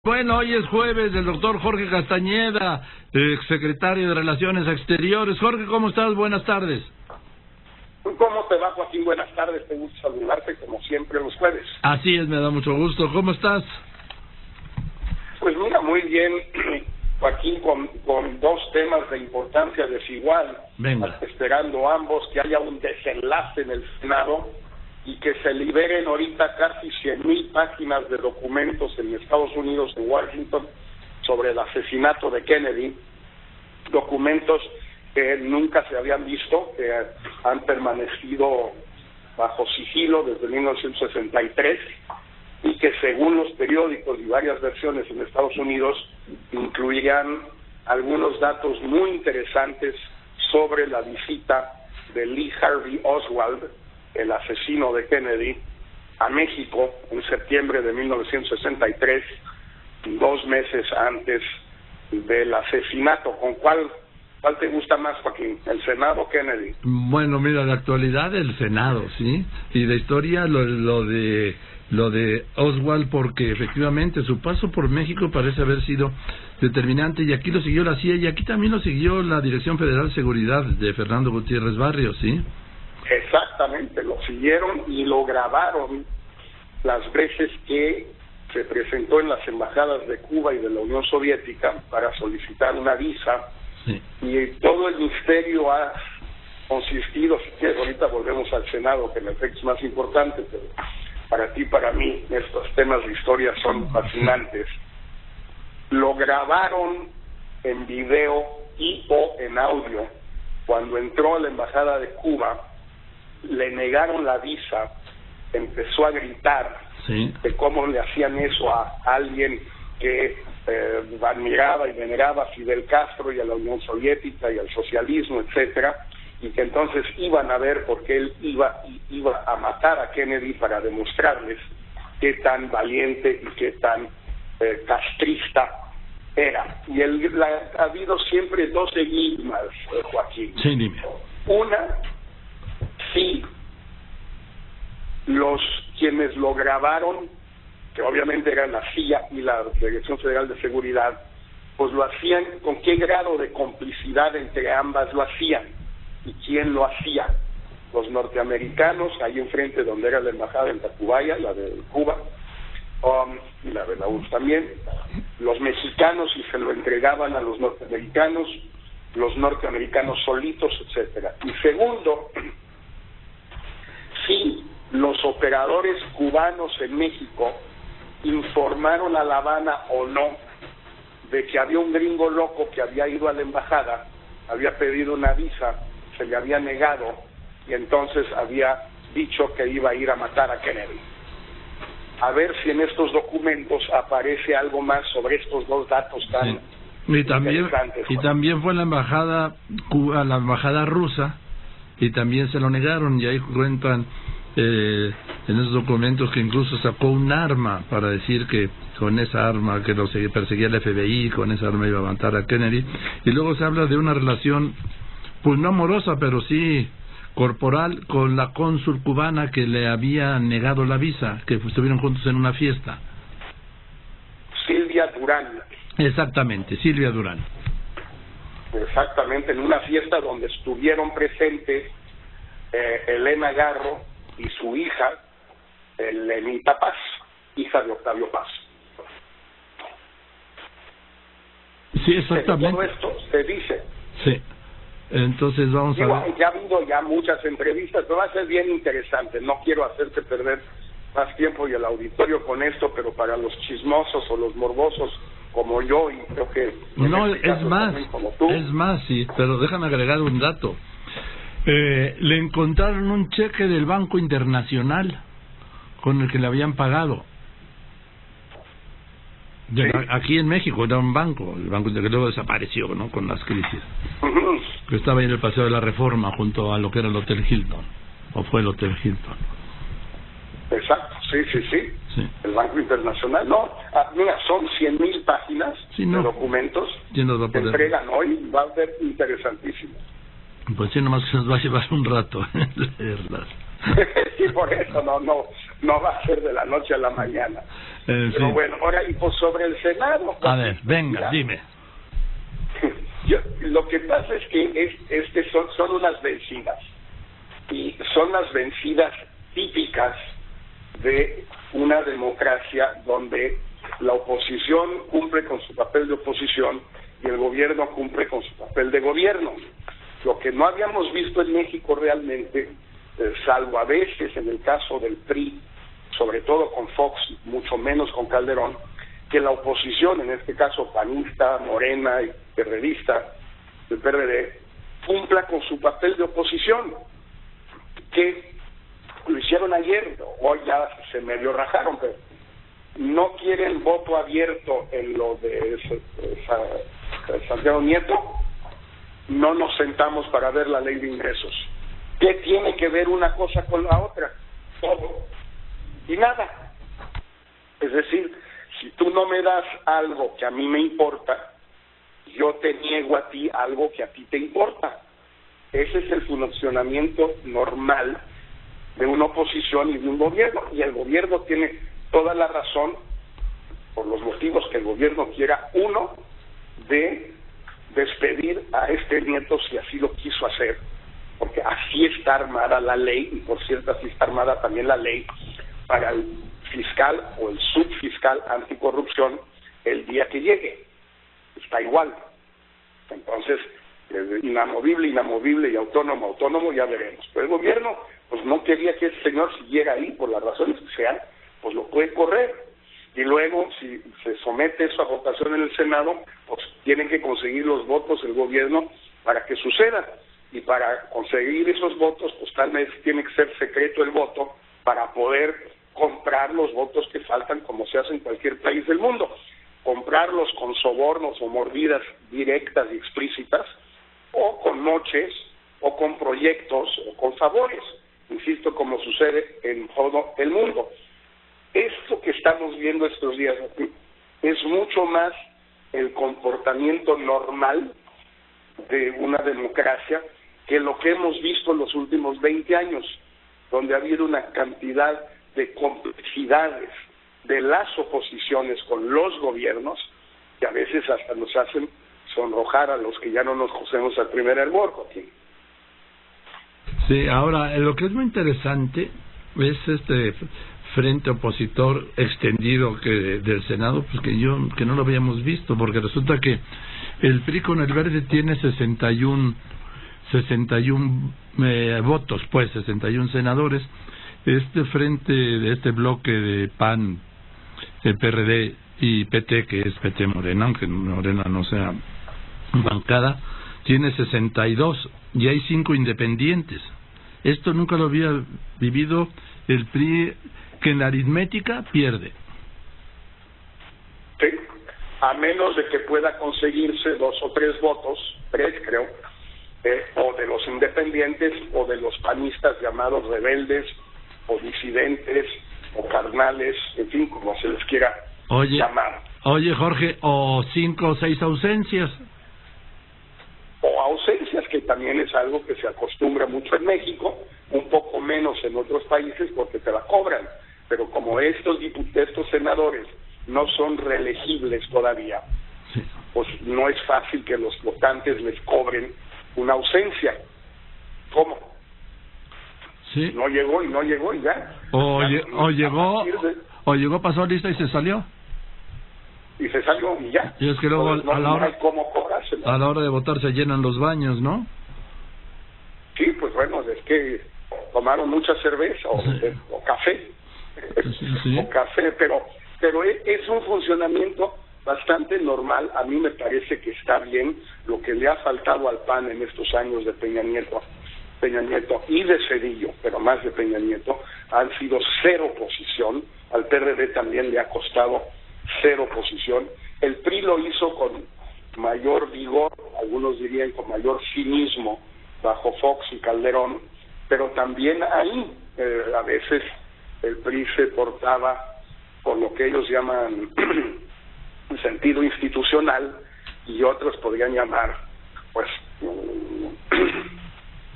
Bueno, hoy es jueves del doctor Jorge Castañeda, secretario de Relaciones Exteriores. Jorge, ¿cómo estás? Buenas tardes. ¿Cómo te va, Joaquín? Buenas tardes, te gusta saludarte como siempre los jueves. Así es, me da mucho gusto. ¿Cómo estás? Pues mira, muy bien, Joaquín, con dos temas de importancia desigual. Venga. Esperando ambos que haya un desenlace en el Senado y que se liberen ahorita casi 100,000 páginas de documentos en Estados Unidos, en Washington, sobre el asesinato de Kennedy, documentos que nunca se habían visto, que han permanecido bajo sigilo desde 1963 y que según los periódicos y varias versiones en Estados Unidos incluían algunos datos muy interesantes sobre la visita de Lee Harvey Oswald, el asesino de Kennedy, a México en septiembre de 1963, 2 meses antes del asesinato. ¿Cuál te gusta más, Joaquín? ¿El Senado o Kennedy? Bueno, mira, de actualidad el Senado, ¿sí? Y de historia lo de Oswald, porque efectivamente su paso por México parece haber sido determinante, y aquí lo siguió la CIA y aquí también lo siguió la Dirección Federal de Seguridad de Fernando Gutiérrez Barrios, ¿sí? Exactamente, lo siguieron y lo grabaron las veces que se presentó en las embajadas de Cuba y de la Unión Soviética para solicitar una visa. Sí. Y todo el misterio ha consistido, si quieres, ahorita volvemos al Senado, que en efecto es más importante, pero para ti, para mí, estos temas de historia son fascinantes. Lo grabaron en video y o en audio. Cuando entró a la embajada de Cuba, le negaron la visa, empezó a gritar, sí, de cómo le hacían eso a alguien que admiraba y veneraba a Fidel Castro y a la Unión Soviética y al socialismo, etcétera, y que entonces iban a ver por qué él iba a matar a Kennedy para demostrarles qué tan valiente y qué tan castrista era. Y ha habido siempre dos enigmas, Joaquín. Sí, dime. Una, sí, quienes lo grabaron, que obviamente eran la CIA y la Dirección Federal de Seguridad, pues lo hacían, ¿con qué grado de complicidad entre ambas lo hacían? ¿Y quién lo hacía? Los norteamericanos, ahí enfrente donde era la embajada en Tacubaya, la de Cuba, y la de la URSS también, los mexicanos, y se lo entregaban a los norteamericanos solitos, etcétera. Y segundo, si los operadores cubanos en México informaron a La Habana o no de que había un gringo loco que había ido a la embajada, había pedido una visa, se le había negado y entonces había dicho que iba a ir a matar a Kennedy. A ver si en estos documentos aparece algo más sobre estos dos datos tan interesantes. Y también fue la embajada rusa, y también se lo negaron, y ahí cuentan en esos documentos que incluso sacó un arma para decir que con esa arma que lo perseguía el FBI, con esa arma iba a matar a Kennedy. Y luego se habla de una relación, pues no amorosa, pero sí corporal, con la cónsul cubana que le había negado la visa, que estuvieron juntos en una fiesta. Silvia Durán. Exactamente, Silvia Durán. Exactamente, en una fiesta donde estuvieron presentes Elena Garro y su hija, Elenita Paz, hija de Octavio Paz. Sí, exactamente. Todo esto se dice. Sí. Entonces vamos a ver. Ya ha habido ya muchas entrevistas, pero va a ser bien interesante. No quiero hacerte perder más tiempo y el auditorio con esto, pero para los chismosos o los morbosos como yo, y creo que no, este es más, sí, pero déjame agregar un dato. Le encontraron un cheque del Banco Internacional con el que le habían pagado. ¿Sí? Aquí en México era un banco, el banco que luego desapareció, ¿no? Con las crisis. Que estaba ahí en el Paseo de la Reforma junto a lo que era el Hotel Hilton, o fue el Hotel Hilton. Exacto, sí. El Banco Internacional, no, mira, son 100,000 páginas de documentos que entregan hoy, va a ser interesantísimo. Pues sí, nomás que nos va a llevar un rato leerlas. Sí, por eso no va a ser de la noche a la mañana. Pero bueno, ahora, y pues sobre el Senado... A ver, venga, dime. Lo que pasa es que son unas vencidas, y son las vencidas típicas de una democracia donde la oposición cumple con su papel de oposición y el gobierno cumple con su papel de gobierno. Lo que no habíamos visto en México realmente, salvo a veces en el caso del PRI, sobre todo con Fox, mucho menos con Calderón, que la oposición, en este caso panista, morena y perredista, el PRD, cumpla con su papel de oposición, que lo hicieron ayer, hoy ya se medio rajaron, pero no quieren voto abierto en lo de Santiago Nieto. No nos sentamos para ver la ley de ingresos. ¿Qué tiene que ver una cosa con la otra? Todo y nada. Es decir, si tú no me das algo que a mí me importa, yo te niego a ti algo que a ti te importa. Ese es el funcionamiento normal de una oposición y de un gobierno, y el gobierno tiene toda la razón, por los motivos que el gobierno quiera, uno, de despedir a este Nieto si así lo quiso hacer, porque así está armada la ley, y por cierto así está armada también la ley para el fiscal o el subfiscal anticorrupción el día que llegue, está igual. Entonces, inamovible y autónomo, ya veremos. Pero el gobierno pues no quería que ese señor siguiera ahí, por las razones que sean, pues lo puede correr. Y luego, si se somete eso a votación en el Senado, pues tienen que conseguir los votos el gobierno para que suceda. Y para conseguir esos votos, pues tal vez tiene que ser secreto el voto para poder comprar los votos que faltan, como se hace en cualquier país del mundo. Comprarlos con sobornos o mordidas directas y explícitas, o con noches, o con proyectos, o con favores, insisto, como sucede en todo el mundo. Esto que estamos viendo estos días aquí es mucho más el comportamiento normal de una democracia que lo que hemos visto en los últimos 20 años, donde ha habido una cantidad de complejidades de las oposiciones con los gobiernos que a veces hasta nos hacen sonrojar a los que ya no nos cosemos al primer hervor, Joaquín. Sí, ahora, lo que es muy interesante es este frente opositor extendido del Senado, pues que no lo habíamos visto, porque resulta que el PRI con el Verde tiene 61 votos, pues 61 senadores. Este frente de este bloque de PAN, el PRD y PT, que es PT Morena, aunque Morena no sea bancada, tiene 62 y hay 5 independientes. Esto nunca lo había vivido el PRI, que en la aritmética pierde. Sí, a menos de que pueda conseguirse 2 o 3 votos, 3 creo, o de los independientes o de los panistas llamados rebeldes o disidentes o carnales, en fin, como se les quiera llamar. Oye, Jorge, o 5 o 6 ausencias. O ausencias, que también es algo que se acostumbra mucho en México, un poco menos en otros países porque te la cobran. Pero como estos senadores no son reelegibles todavía, sí, pues no es fácil que los votantes les cobren una ausencia. ¿Cómo? Sí. No llegó y ya. O llegó, pasó lista y se salió. Y se salió y ya. Y es que luego no hay cómo cobrárselo. A la hora de votar se llenan los baños, ¿no? Sí, pues bueno, es que tomaron mucha cerveza o café. Sí. O café, pero es un funcionamiento bastante normal. A mí me parece que está bien. Lo que le ha faltado al PAN en estos años de Peña Nieto y de Zedillo, pero más de Peña Nieto, han sido cero oposición. Al PRD también le ha costado cero oposición. El PRI lo hizo con mayor vigor, algunos dirían con mayor cinismo, bajo Fox y Calderón, pero también ahí a veces el PRI se portaba con lo que ellos llaman sentido institucional, y otros podrían llamar, pues,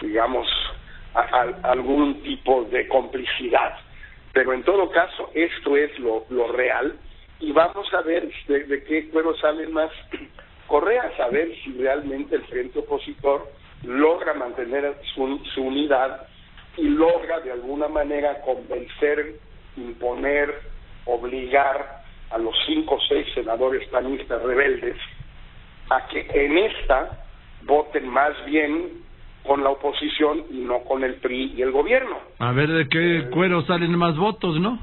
digamos, algún tipo de complicidad. Pero en todo caso, esto es lo real, y vamos a ver de qué cuero salen más correas, a ver si realmente el frente opositor logra mantener su unidad y logra de alguna manera convencer, imponer, obligar a los 5 o 6 senadores panistas rebeldes a que en esta voten más bien con la oposición y no con el PRI y el gobierno. A ver de qué cuero salen más votos, ¿no?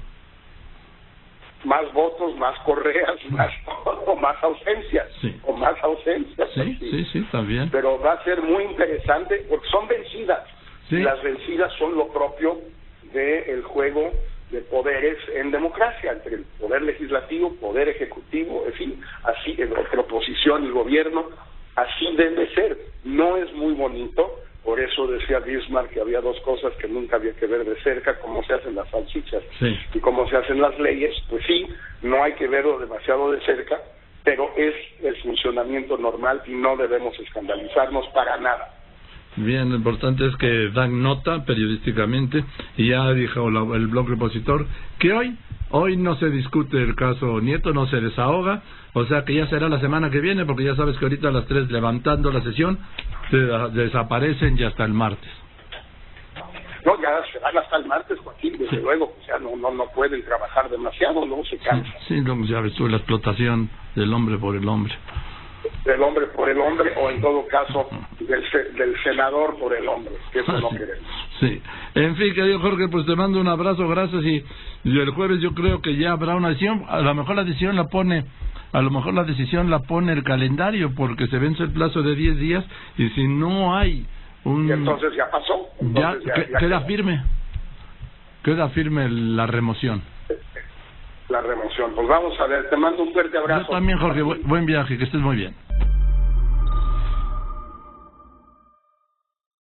Más votos, más correas, más todo, más ausencias, sí. O más ausencias. Sí, también. Pero va a ser muy interesante porque son vencidas. Sí. Y las vencidas son lo propio del juego de poderes en democracia, entre el poder legislativo, poder ejecutivo, en fin, así, entre oposición y gobierno, así debe ser. No es muy bonito. Por eso decía Bismarck que había 2 cosas que nunca había que ver de cerca, cómo se hacen las salchichas y cómo se hacen las leyes. Pues sí, no hay que verlo demasiado de cerca, pero es el funcionamiento normal y no debemos escandalizarnos para nada. Bien, lo importante es que dan nota periodísticamente, y ya dijo el bloque opositor que hoy no se discute el caso Nieto, no se desahoga, o sea que ya será la semana que viene, porque ya sabes que ahorita a las 3 levantando la sesión desaparecen ya hasta el martes. No, ya se van hasta el martes, Joaquín, desde luego, o sea, no pueden trabajar demasiado, luego se cansan. Sí, luego ya ves tú la explotación del hombre por el hombre. Del hombre por el hombre, o en todo caso del senador por el hombre, que eso no queremos. Sí, en fin, querido Jorge, pues te mando un abrazo, gracias, y el jueves yo creo que ya habrá una decisión. A lo mejor la decisión la pone el calendario, porque se vence el plazo de 10 días, y si no hay y entonces ya pasó. Entonces ya queda firme la remoción. La remoción. Pues vamos a ver, te mando un fuerte abrazo. Yo también, Jorge, buen viaje, que estés muy bien.